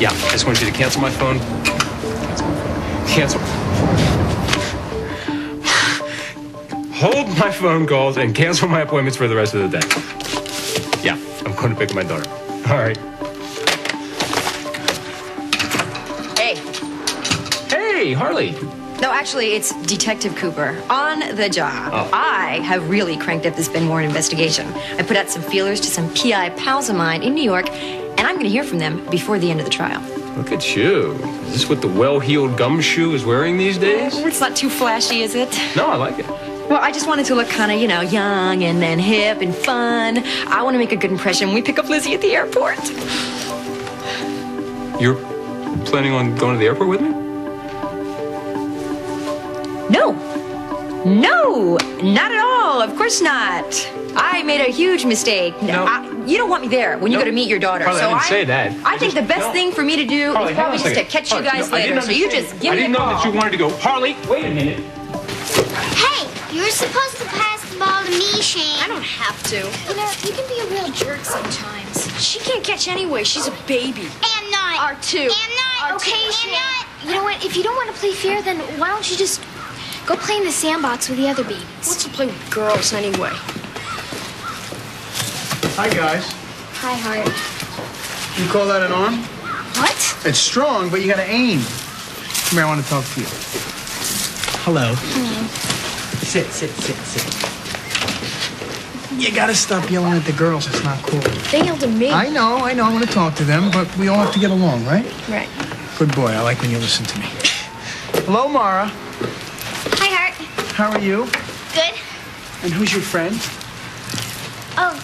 Yeah, I just want you to cancel my phone. Cancel. Hold my phone calls and cancel my appointments for the rest of the day. Yeah, I'm going to pick up my daughter. All right. Hey. Hey, Harley. No, actually, it's Detective Cooper on the job. Oh. I have really cranked up this Ben Warren investigation. I put out some feelers to some PI pals of mine in New York, and I'm going to hear from them before the end of the trial. Look at you. Is this what the well-heeled gumshoe is wearing these days? It's not too flashy, is it? No, I like it. Well, I just wanted to look kind of, young and hip and fun. I want to make a good impression when we pick up Lizzie at the airport. You're planning on going to the airport with me? No, not at all. Of course not. I made a huge mistake. No. You don't want me there when you No. go to meet your daughter. Harley, so I didn't say that. I think the best thing for me to do Harley, is hang on probably a just to second. catch you Harley, guys no, I later. didn't So you understand. just give I me a didn't know call. that you wanted to go. Harley, wait a minute. Hey, you're supposed to pass the ball to me, Shane. I don't have to. You can be a real jerk sometimes. She can't catch anyway. She's a baby. And not. R2. And not. Okay, and Shane. not. You know what? If you don't want to play fair, then why don't you just go play in the sandbox with the other babies? What's to play with girls anyway? Hi, guys. Hi, Hart. You call that an arm? What? It's strong, but you gotta aim. Come here, I want to talk to you. Hello. Hello. Sit. You gotta stop yelling at the girls. It's not cool. They yelled at me. I know. I want to talk to them, but we all have to get along, right? Right. Good boy. I like when you listen to me. Hello, Mara. Hi, Hart. How are you? Good. And who's your friend? Oh,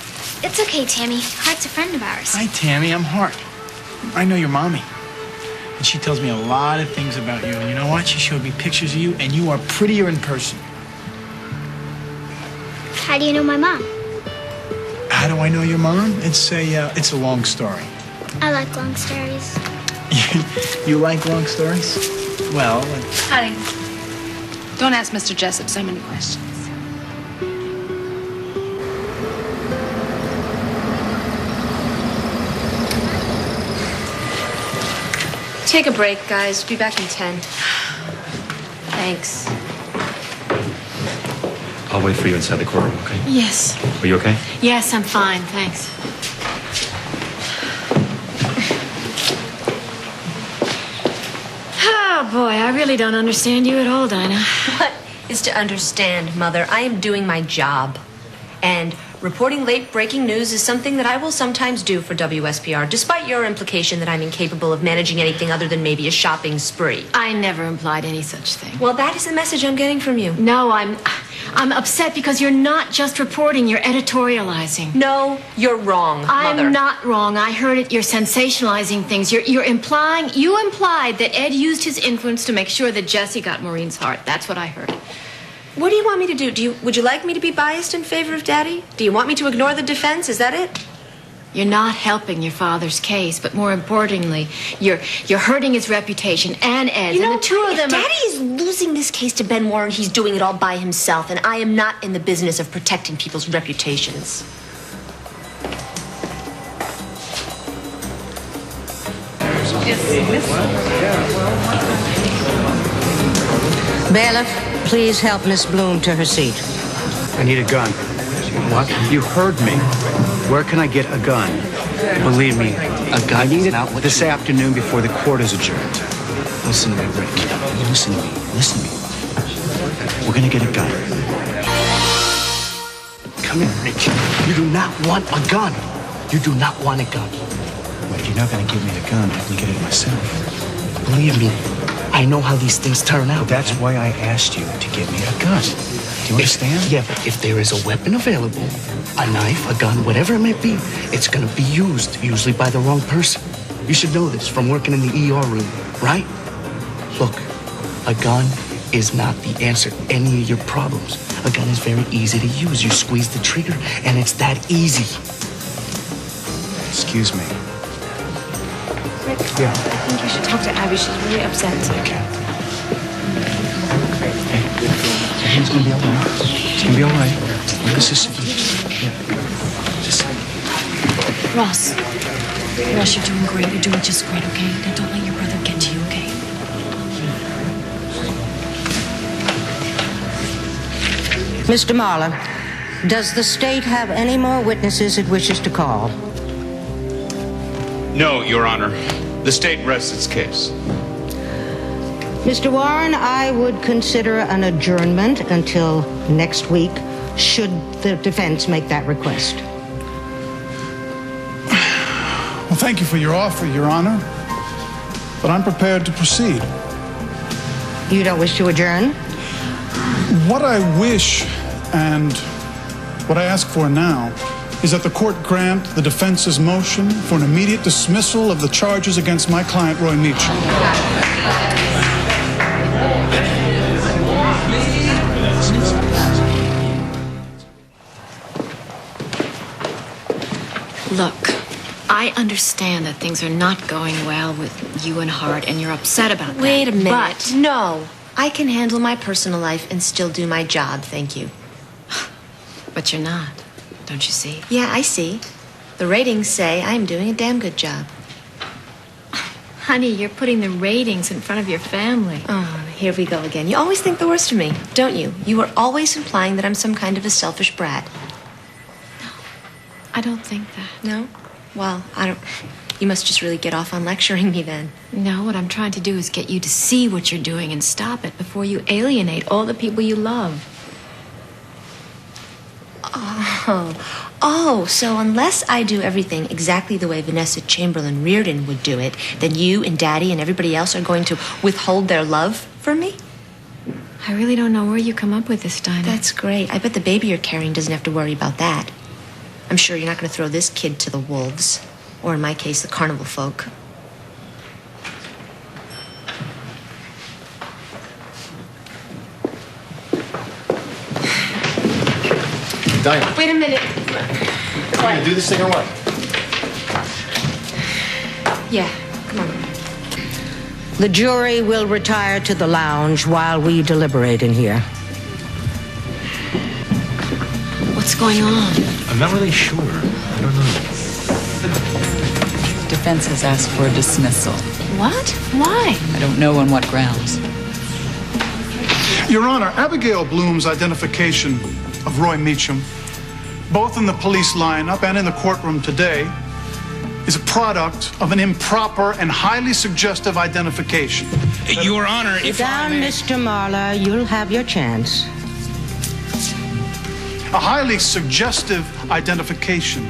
it's okay, Tammy. Hart's a friend of ours. Hi, Tammy. I'm Hart. I know your mommy. And she tells me a lot of things about you. And you know what? She showed me pictures of you, and you are prettier in person. How do you know my mom? How do I know your mom? It's a long story. I like long stories. You like long stories? Well, Honey, don't ask Mr. Jessup so many questions. Take a break, guys. Be back in 10. Thanks. I'll wait for you inside the courtroom, okay? Yes. Are you okay? Yes, I'm fine, thanks. Oh, boy, I really don't understand you at all, Dinah. What is to understand, Mother? I am doing my job. And reporting late-breaking news is something that I will sometimes do for WSPR, despite your implication that I'm incapable of managing anything other than maybe a shopping spree. I never implied any such thing. Well, that is the message I'm getting from you. No, I'm upset because you're not just reporting, you're editorializing. No, you're wrong, Mother. I'm not wrong. I heard it. You're sensationalizing things. You implied that Ed used his influence to make sure that Jessie got Maureen's heart. That's what I heard. What do you want me to do? Would you like me to be biased in favor of Daddy? Do you want me to ignore the defense? Is that it? You're not helping your father's case, but more importantly, you're hurting his reputation and Ed's. You know, and the two of them if Daddy is losing this case to Ben Warren, he's doing it all by himself, and I am not in the business of protecting people's reputations. Bailiff, please help Miss Bloom to her seat. I need a gun. What? You heard me. Where can I get a gun? Believe me, A gun I need is it not what this you- afternoon before the court is adjourned. Listen to me, Rick. Listen to me. Listen to me. We're gonna get a gun. Come here, Rick. You do not want a gun. You do not want a gun. Well, if you're not gonna give me the gun, I can get it myself. Believe me, I know how these things turn out. That's why I asked you to give me a gun. Do you understand? Yeah, but if there is a weapon available, a knife, a gun, whatever it may be, it's gonna be used, usually by the wrong person. You should know this from working in the ER room, right? Look, a gun is not the answer to any of your problems. A gun is very easy to use. You squeeze the trigger, and it's that easy. Excuse me. Rick, Yeah. I think you should talk to Abby. She's really upset. Okay. Everything's gonna be all right. It's gonna be all right. Look, Mississippi. Yeah. Just Ross, Russ, you're doing great. You're doing just great, okay? Now don't let your brother get to you, okay? Mr. Marler, does the state have any more witnesses it wishes to call? No, Your Honor. The state rests its case. Mr. Warren, I would consider an adjournment until next week, should the defense make that request. Well, thank you for your offer, Your Honor. But I'm prepared to proceed. You don't wish to adjourn? What I wish and what I ask for now is that the court grant the defense's motion for an immediate dismissal of the charges against my client, Roy Meacham. Look, I understand that things are not going well with you and Hart, and you're upset about that. Wait a minute. But No. I can handle my personal life and still do my job, thank you. But you're not, don't you see? Yeah, I see. The ratings say I'm doing a damn good job. Honey, you're putting the ratings in front of your family. Oh, here we go again. You always think the worst of me, don't you? You are always implying that I'm some kind of a selfish brat. I don't think that. No? Well, I don't... You must just really get off on lecturing me then. No, what I'm trying to do is get you to see what you're doing and stop it before you alienate all the people you love. Oh, so unless I do everything exactly the way Vanessa Chamberlain Reardon would do it, then you and Daddy and everybody else are going to withhold their love from me? I really don't know where you come up with this, Dinah. That's great. I bet the baby you're carrying doesn't have to worry about that. I'm sure you're not going to throw this kid to the wolves. Or in my case, the carnival folk. Dinah, Wait a minute. you gonna do this thing or what? Yeah, come on. The jury will retire to the lounge while we deliberate in here. What's going on? I'm not really sure. I don't know. Defense has asked for a dismissal. What? Why? I don't know on what grounds. Your Honor, Abigail Bloom's identification of Roy Meacham, both in the police lineup and in the courtroom today, is a product of an improper and highly suggestive identification. Your Honor, if Down, Mr. Marler, you'll have your chance. A highly suggestive identification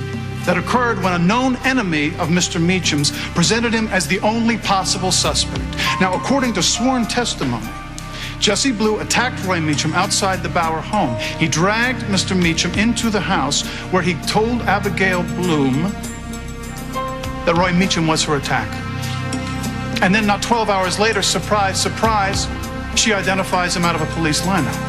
that occurred when a known enemy of Mr. Meacham's presented him as the only possible suspect. Now, according to sworn testimony, Jesse Blue attacked Roy Meacham outside the Bauer home. He dragged Mr. Meacham into the house where he told Abigail Bloom that Roy Meacham was her attacker. And then not 12 hours later, surprise, surprise, she identifies him out of a police lineup.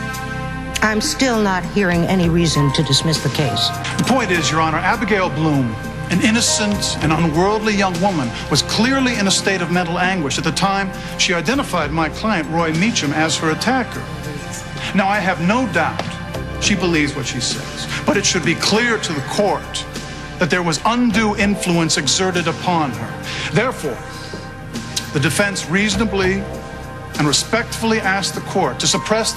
I'm still not hearing any reason to dismiss the case. The point is, Your Honor, Abigail Bloom, an innocent and unworldly young woman, was clearly in a state of mental anguish at the time she identified my client, Roy Meacham, as her attacker. Now, I have no doubt she believes what she says, but it should be clear to the court that there was undue influence exerted upon her. Therefore, the defense reasonably and respectfully asked the court to suppress the